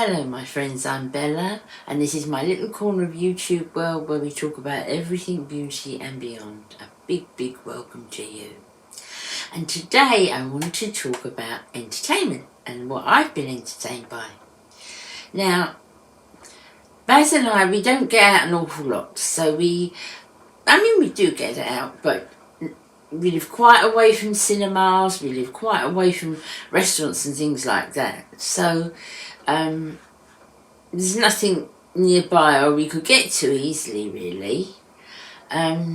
Hello my friends, I'm Bella and this is my little corner of YouTube world where we talk about everything beauty and beyond. A big welcome to you. And today I want to talk about entertainment and what I've been entertained by. Now, Baz and I, we don't get out an awful lot, so we do get out, but we live quite away from cinemas, we live quite away from restaurants and things like that. So there's nothing nearby or we could get to easily, really.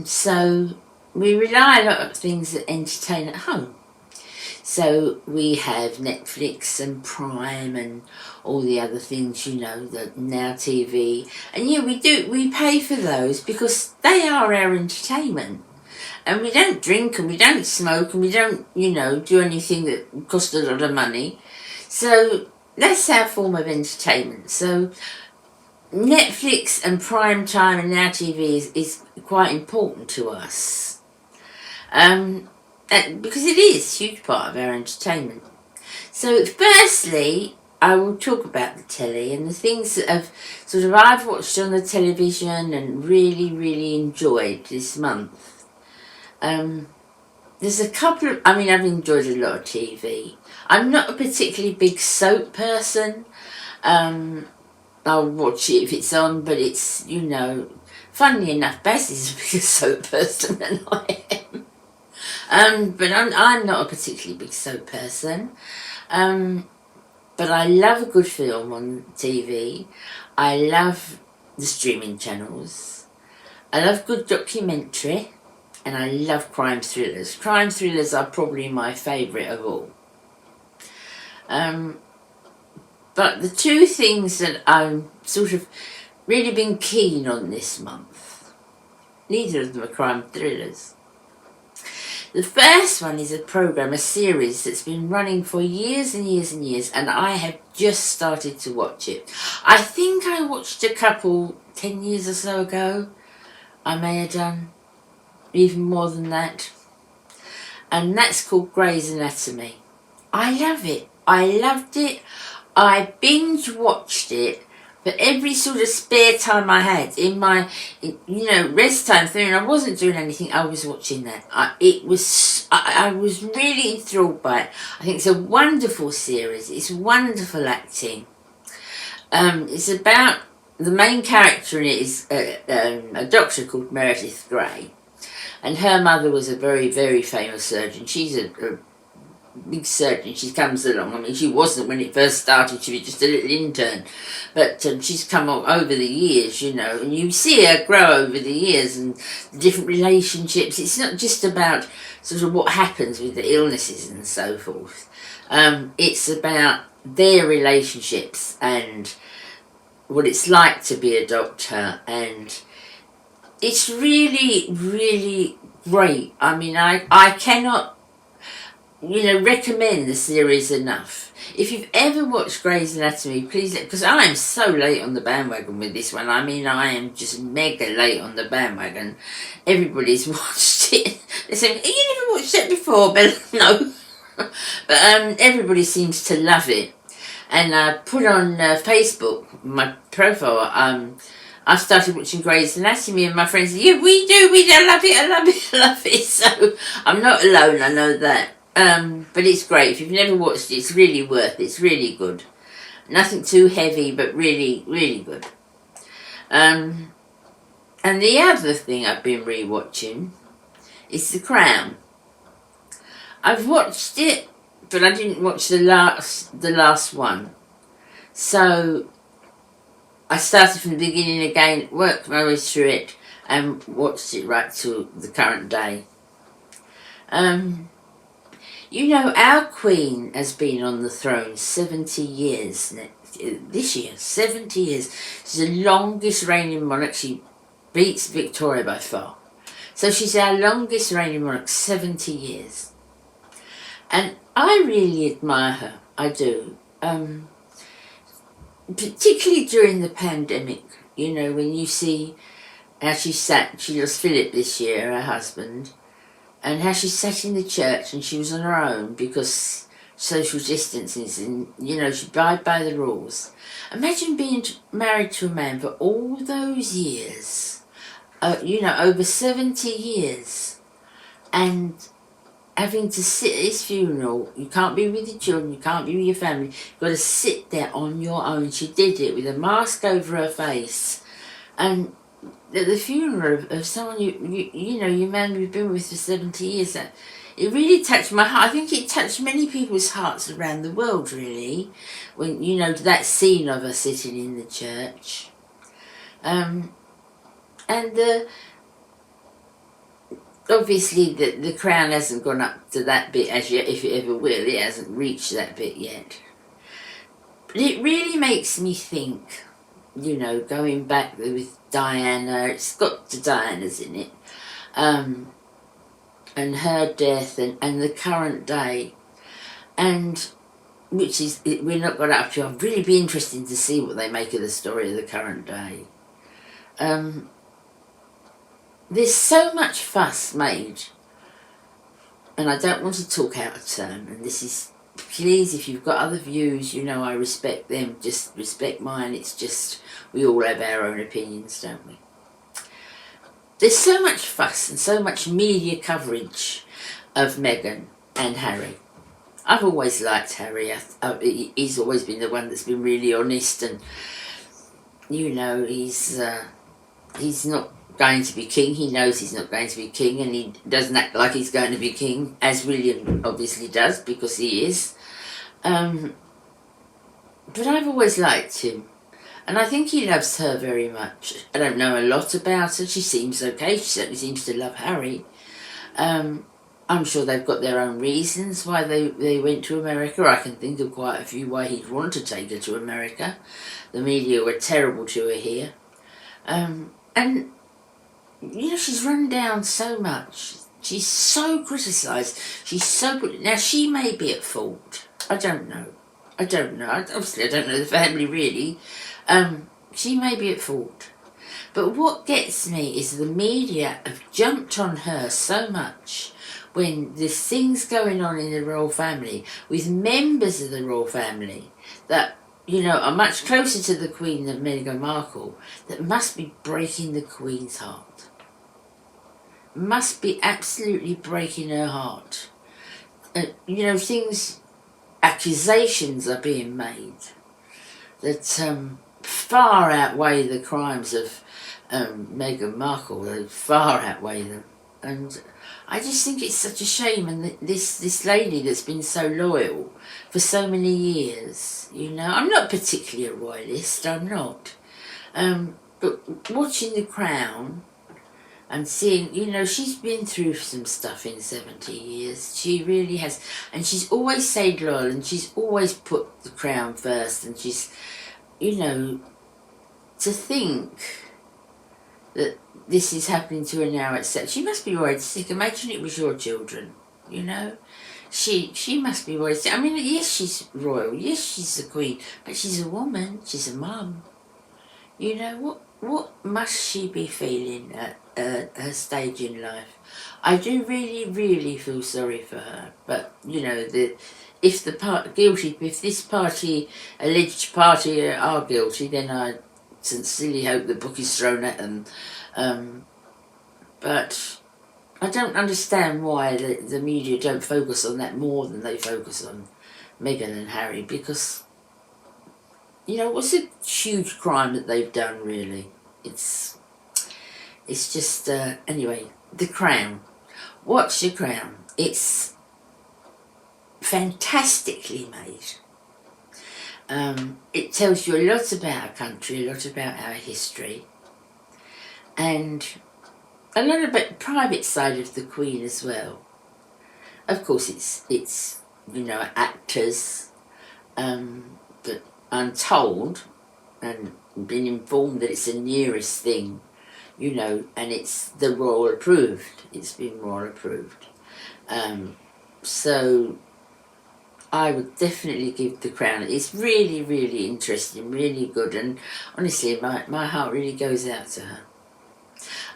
So we rely a lot on things that entertain at home. So we have Netflix and Prime and all the other things, you know, the Now TV. And yeah, we pay for those because they are our entertainment. And we don't drink and we don't smoke and we don't, do anything that costs a lot of money. So that's our form of entertainment. So Netflix and Prime Time and Now TV is quite important to us. Because it is a huge part of our entertainment. So firstly, I will talk about the telly and the things that I've watched on the television and really enjoyed this month. There's a couple of, I've enjoyed a lot of TV. I'm not a particularly big soap person. I'll watch it if it's on, but it's, funnily enough, Baz is a bigger soap person than I am. But I'm not a particularly big soap person. But I love a good film on TV. I love the streaming channels. I love good documentary. And I love crime thrillers. Crime thrillers are probably my favourite of all. But the two things that I'm really been keen on this month, neither of them are crime thrillers. The first one is a series that's been running for years and years, and I have just started to watch it. I think I watched a couple 10 years or so ago. I may have done even more than that. And that's called Grey's Anatomy. I love it. I loved it. I binge watched it for every sort of spare time I had in my, rest time thing. I wasn't doing anything. I was watching that. I was really enthralled by it. I think it's a wonderful series. It's wonderful acting. It's about, the main character in it is a doctor called Meredith Grey. And her mother was a very famous surgeon. She's a big surgeon. She comes along. She wasn't when it first started. She was just a little intern. But she's come over the years, and you see her grow over the years and the different relationships. It's not just about what happens with the illnesses and so forth. It's about their relationships and what it's like to be a doctor, and it's really great. I cannot, recommend the series enough. If you've ever watched Grey's Anatomy, please, because I am so late on the bandwagon with this one. I am just mega late on the bandwagon. Everybody's watched it. They're saying, you never watched it before, Bella? No. But everybody seems to love it. And I put on Facebook, my profile, I started watching Grey's Anatomy and my friends said, yeah, we do, I love it. So I'm not alone, I know that. But it's great. If you've never watched it, it's really worth it. It's really good. Nothing too heavy, but really good. And the other thing I've been rewatching is The Crown. I've watched it, but I didn't watch the last one. So I started from the beginning again, worked my way through it, and watched it right to the current day. Our Queen has been on the throne 70 years this year, 70 years. She's the longest reigning monarch. She beats Victoria by far. So she's our longest reigning monarch, 70 years. And I really admire her, I do. Particularly during the pandemic, when you see how she lost Philip this year, her husband, and how she sat in the church and she was on her own because social distancing, and, you know, she abide by the rules. Imagine being married to a man for all those years, you know, over 70 years, and having to sit at his funeral. You can't be with your children, you can't be with your family, you've got to sit there on your own. She did it with a mask over her face, and at the funeral of someone you know, your man you've been with for 70 years, that it really touched my heart. I think it touched many people's hearts around the world, really, when, you know, that scene of her sitting in the church. And obviously the crown hasn't gone up to that bit as yet, if it ever will. It hasn't reached that bit yet. But it really makes me think, you know, going back with Diana, it's got the Dianas in it, and her death, and the current day, and which is, we're not got up to. I'd really be interested to see what they make of the story of the current day. There's so much fuss made, and I don't want to talk out of turn, and this is, please, if you've got other views, you know I respect them, just respect mine. It's just, we all have our own opinions, don't we? There's so much fuss and so much media coverage of Meghan and Harry. I've always liked Harry. He's always been the one that's been really honest, and, you know, he's not going to be king. He knows he's not going to be king, and he doesn't act like he's going to be king, as William obviously does, because he is. But I've always liked him, and I think he loves her very much. I don't know a lot about her. She seems okay. She certainly seems to love Harry. I'm sure they've got their own reasons why they went to America. I can think of quite a few why he'd want to take her to America. The media were terrible to her here. And, you know, she's run down so much. She's so criticised. She's so good. Now, she may be at fault. I don't know. Obviously, I don't know the family, really. She may be at fault. But what gets me is the media have jumped on her so much when there's things going on in the royal family with members of the royal family that, you know, are much closer to the Queen than Meghan Markle, that must be breaking the Queen's heart. Must be absolutely breaking her heart. You know, accusations are being made that far outweigh the crimes of Meghan Markle. They far outweigh them. And I just think it's such a shame, and this lady that's been so loyal for so many years, you know, I'm not particularly a royalist, I'm not, but watching The Crown and seeing, you know, she's been through some stuff in 70 years, she really has, and she's always stayed loyal, and she's always put the Crown first, and she's, you know, to think that this is happening to her now, etc. She must be worried sick. Imagine it was your children, you know. She must be worried sick. I mean, yes, she's royal. Yes, she's the Queen. But she's a woman. She's a mum. You know, what must she be feeling at her stage in life? I do really, really feel sorry for her. But, you know, if this party, alleged party, are guilty, then I sincerely hope the book is thrown at them. But I don't understand why the media don't focus on that more than they focus on Meghan and Harry, because, you know, what's a huge crime that they've done, really? It's just, anyway, The Crown. Watch The Crown. It's fantastically made. It tells you a lot about our country, a lot about our history, and a lot about the private side of the Queen as well. Of course, it's you know, actors, but I'm told and been informed that it's the nearest thing, you know, and it's the royal approved. It's been royal approved. So I would definitely give The Crown. It's really, really interesting, really good, and honestly, my heart really goes out to her.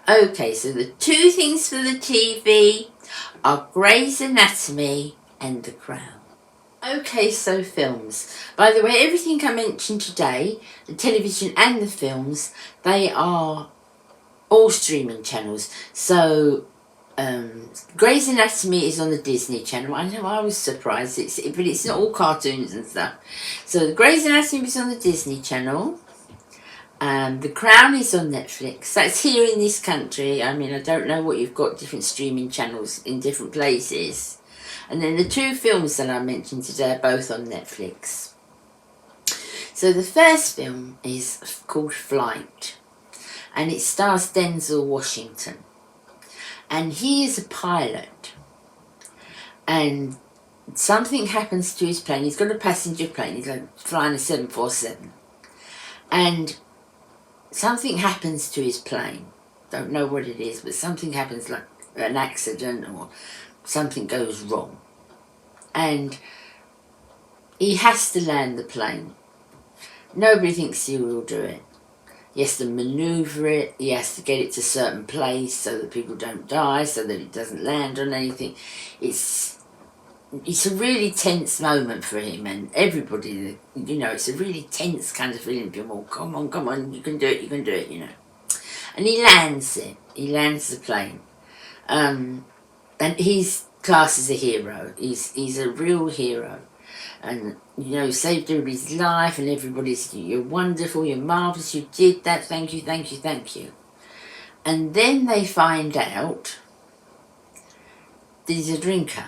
Okay, so the two things for the TV are Grey's Anatomy and The Crown. Okay, so films. By the way, everything I mentioned today, the television and the films, they are all streaming channels. So, Grey's Anatomy is on the Disney Channel. I know, I was surprised, but it's not all cartoons and stuff. So, Grey's Anatomy is on the Disney Channel. The Crown is on Netflix. That's here in this country. I mean, I don't know what you've got, different streaming channels in different places. And then the two films that I mentioned today are both on Netflix. So the first film is called Flight, and it stars Denzel Washington. And he is a pilot, and something happens to his plane. He's got a passenger plane. He's like flying a 747. And something happens to his plane. Don't know what it is, but something happens, like an accident or something goes wrong. And he has to land the plane. Nobody thinks he will do it. He has to manoeuvre it. He has to get it to a certain place so that people don't die, so that it doesn't land on anything. It's a really tense moment for him, and everybody, you know, it's a really tense kind of feeling. Oh, come on, you can do it, you know. And he lands it. He lands the plane. And he's classed as a hero. He's a real hero. And, you know, saved everybody's life, and everybody's, you're wonderful, you're marvellous, you did that, thank you. And then they find out that he's a drinker.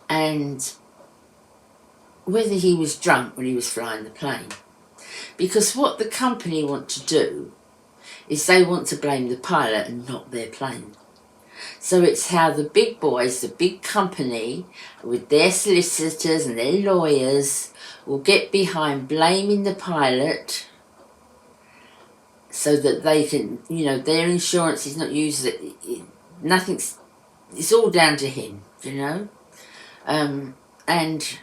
And whether he was drunk when he was flying the plane. Because what the company want to do is they want to blame the pilot and not their plane. So it's how the big boys, the big company, with their solicitors and their lawyers, will get behind blaming the pilot so that they can, you know, their insurance is not used, nothing's, it's all down to him, you know. And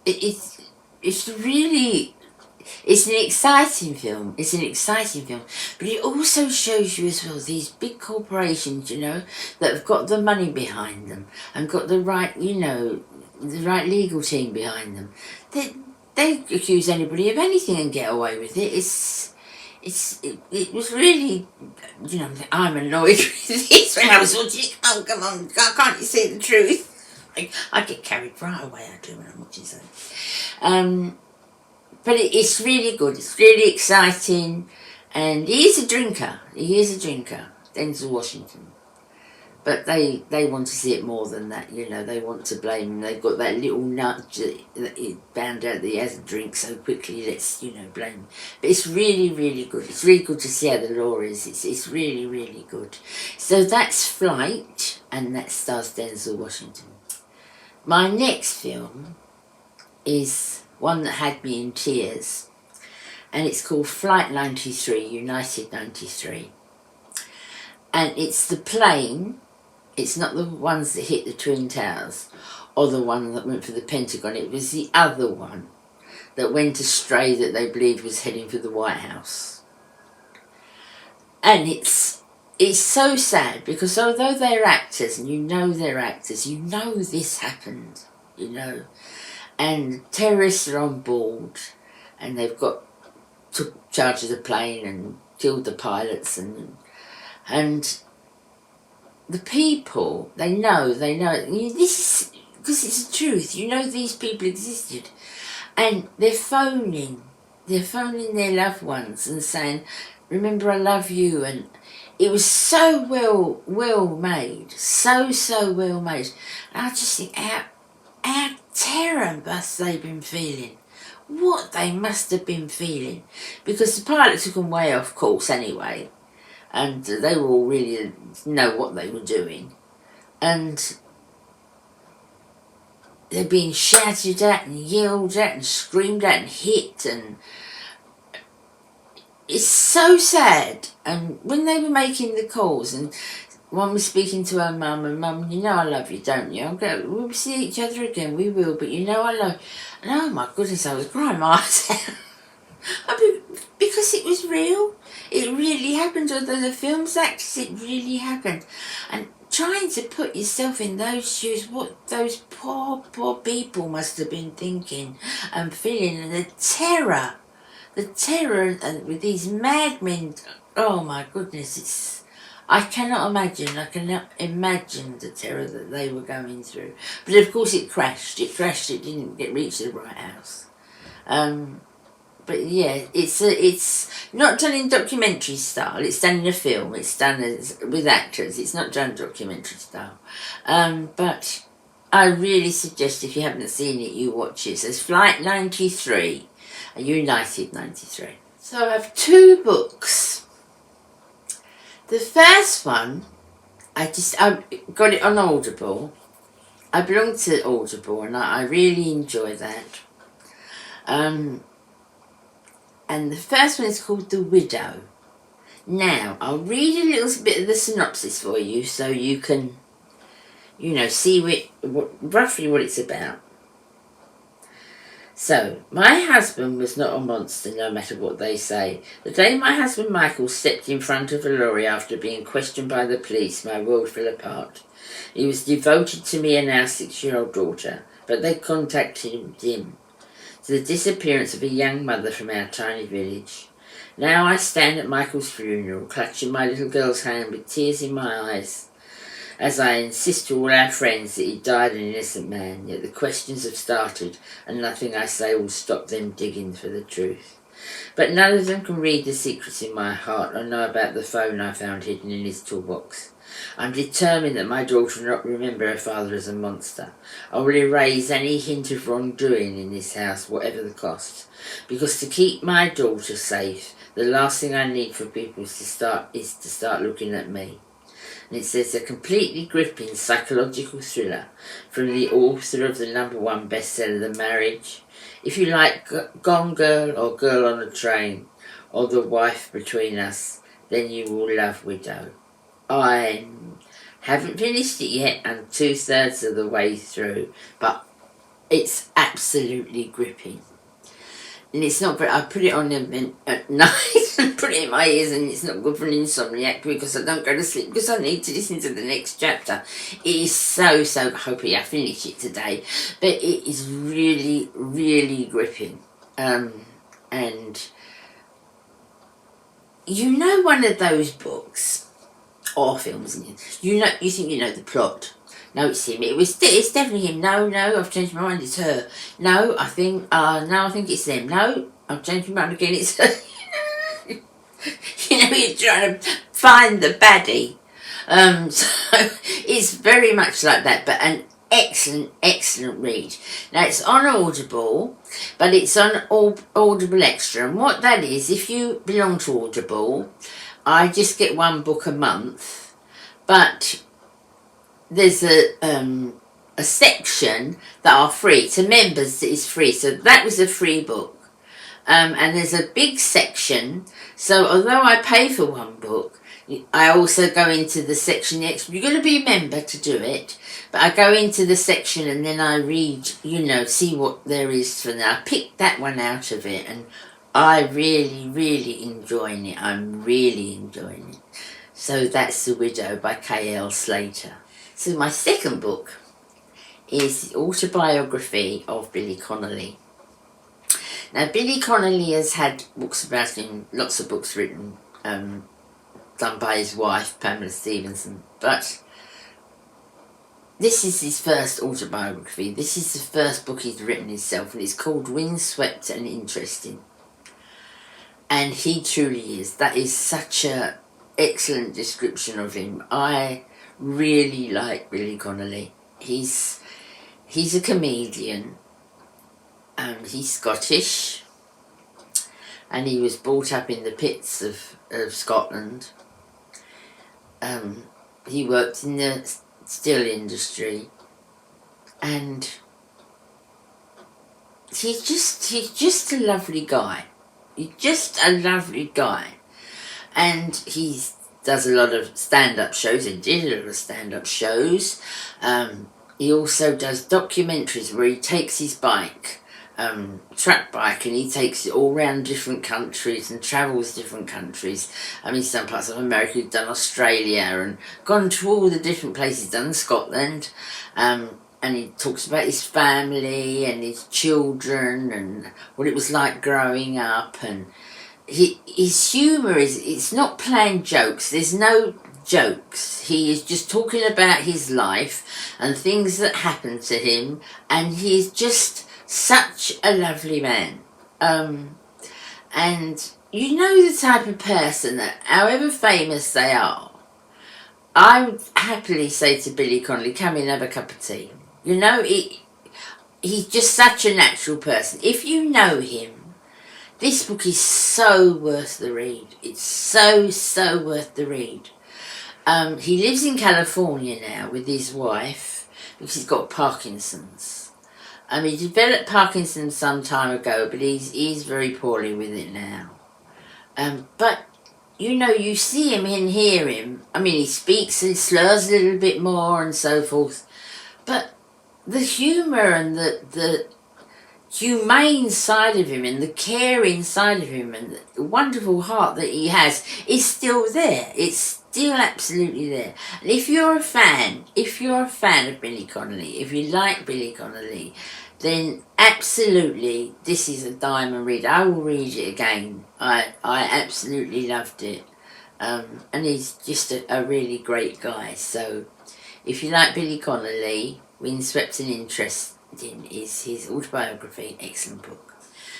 it's really, it's an exciting film. But it also shows you as well these big corporations, you know, that have got the money behind them and got the right, you know, the right legal team behind them. They accuse anybody of anything and get away with it. It was really, you know, I'm annoyed with this when I was watching it. Oh, come on, can't you see the truth? I get carried right away, I do, when I'm watching something. But it's really good, it's really exciting, and he is a drinker, Denzel Washington. But they want to see it more than that, you know, they want to blame him. They've got that little nudge that he found out that he hasn't drink so quickly, let's, you know, blame him. But it's really, really good. It's really good to see how the law is. It's really, really good. So that's Flight, and that stars Denzel Washington. My next film is one that had me in tears, and it's called Flight 93, United 93. And it's the plane, it's not the ones that hit the Twin Towers or the one that went for the Pentagon, it was the other one that went astray that they believed was heading for the White House. And it's so sad, because although they're actors, and you know they're actors, you know this happened, you know, and terrorists are on board, and they've took charge of the plane and killed the pilots, and the people, they know, this is, because it's the truth, you know these people existed, and they're phoning their loved ones and saying, remember I love you, and it was so well made, so well made. And I just think, how terror must they have been feeling? What they must have been feeling. Because the pilots took them way off course anyway, and they were all really know what they were doing. And they're being shouted at and yelled at and screamed at and hit, and it's so sad. And when they were making the calls, and one was speaking to her mum, and mum, you know I love you, don't you? We'll see each other again, we will, but you know I love you. And oh my goodness, I was crying my eyes out. Because it was real. It really happened. Although the film's actors, it really happened. And trying to put yourself in those shoes, what those poor people must have been thinking and feeling, and the terror and with these madmen. Oh my goodness, I cannot imagine the terror that they were going through. But of course it crashed, it didn't reach the right house. But yeah, it's not done in documentary style. It's done in a film. It's done with actors. It's not done documentary style. But I really suggest, if you haven't seen it, you watch it. There's Flight 93, United 93. So I have 2 books. The first one, I got it on Audible. I belong to Audible, and I really enjoy that. And the first one is called The Widow. Now, I'll read a little bit of the synopsis for you so you can, see roughly what it's about. So, my husband was not a monster, no matter what they say. The day my husband Michael stepped in front of a lorry after being questioned by the police, my world fell apart. He was devoted to me and our 6-year-old daughter, but they contacted him to the disappearance of a young mother from our tiny village. Now I stand at Michael's funeral, clutching my little girl's hand with tears in my eyes, as I insist to all our friends that he died an innocent man, yet the questions have started, and nothing I say will stop them digging for the truth. But none of them can read the secrets in my heart or know about the phone I found hidden in his toolbox. I'm determined that my daughter will not remember her father as a monster. I will erase any hint of wrongdoing in this house, whatever the cost. Because to keep my daughter safe, the last thing I need for people is to start looking at me. And it says, a completely gripping psychological thriller from the author of the #1 bestseller, The Marriage. If you like Gone Girl or Girl on a Train or The Wife Between Us, then you will love Widow. I haven't finished it yet. I'm 2/3 of the way through, but it's absolutely gripping. And it's not, I put it on at night and put it in my ears, and it's not good for an insomniac because I don't go to sleep because I need to listen to the next chapter. It is so, hopefully I finish it today, but it is really, really gripping. And one of those books or films, you think you know the plot. No, it's him. It's definitely him. No, I've changed my mind. It's her. No, I think it's them. No, I've changed my mind again. It's her. You're trying to find the baddie. So it's very much like that, but an excellent read. Now it's on Audible, but it's on Audible Extra. And what that is, if you belong to Audible, I just get 1 book a month, but there's a section that are free. To members that is free. So that was a free book. And there's a big section. So although I pay for 1 book, I also go into the section extra. You've got to be a member to do it. But I go into the section and then I read, see what there is for now. I picked that one out of it, and I really enjoying it. I'm really enjoying it. So that's The Widow by K.L. Slater. So my second book is the autobiography of Billy Connolly. Now Billy Connolly has had books about him, lots of books written, done by his wife Pamela Stevenson, but this is his first autobiography. This is the first book he's written himself, and it's called Windswept and Interesting. And he truly is. That is such an excellent description of him. I really like Billy Connolly. He's a comedian, and he's Scottish, and he was brought up in the pits of Scotland. He worked in the steel industry, and he's just a lovely guy. He's just a lovely guy, and he does a lot of stand-up shows. He did a lot of stand-up shows. He also does documentaries where he takes his bike track bike, and he takes it all around different countries and travels different countries. I mean, some parts of America, he's done Australia and gone to all the different places, done Scotland, and he talks about his family and his children and what it was like growing up. And his humour it's not plain jokes, there's no jokes. He is just talking about his life and things that happened to him, and he's just such a lovely man. And you know the type of person that, however famous they are, I would happily say to Billy Connolly, come in, have a cup of tea. You know, he's just such a natural person. If you know him, this book is so worth the read. It's so worth the read. He lives in California now with his wife because he's got Parkinson's. He developed Parkinson's some time ago, but he's very poorly with it now. But, you know, you see him and hear him. I mean, he speaks and slurs a little bit more and so forth. But the humour and the humane side of him and the caring side of him and the wonderful heart that he has is still there. It's still absolutely there. And if you're a fan of Billy Connolly, if you like Billy Connolly, then absolutely this is a diamond read. I will read it again. I absolutely loved it. And he's just a really great guy. So if you like Billy Connolly, Windswept and Interesting is his autobiography. Excellent book.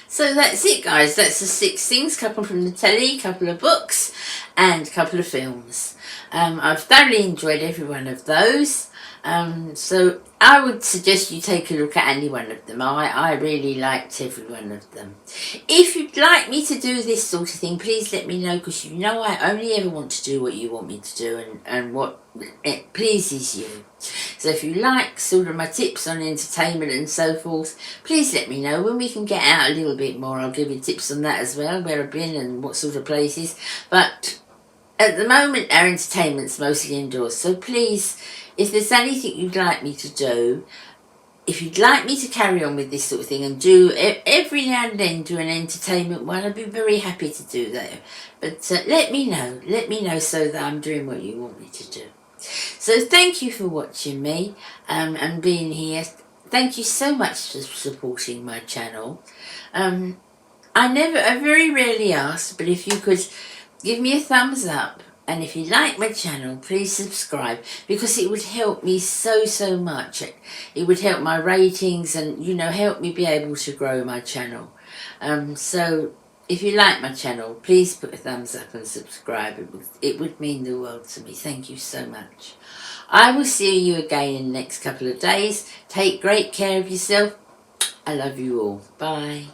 So that's it, guys. That's the 6 things, couple from the telly, couple of books and a couple of films. I've thoroughly enjoyed every one of those. So I would suggest you take a look at any one of them. I really liked every one of them. If you'd like me to do this sort of thing, please let me know, because you know I only ever want to do what you want me to do and what it pleases you. So if you like sort of my tips on entertainment and so forth, please let me know. When we can get out a little bit more, I'll give you tips on that as well, where I've been and what sort of places. But at the moment, our entertainment's mostly indoors. So please, if there's anything you'd like me to do, if you'd like me to carry on with this sort of thing and do every now and then do an entertainment one, I'd be very happy to do that. But let me know so that I'm doing what you want me to do. So thank you for watching me and being here. Thank you so much for supporting my channel. I very rarely ask, but if you could give me a thumbs up, and if you like my channel, please subscribe, because it would help me so much. It would help my ratings and, you know, help me be able to grow my channel. So if you like my channel, please put a thumbs up and subscribe. It would mean the world to me. Thank you so much. I will see you again in the next couple of days. Take great care of yourself. I love you all. Bye.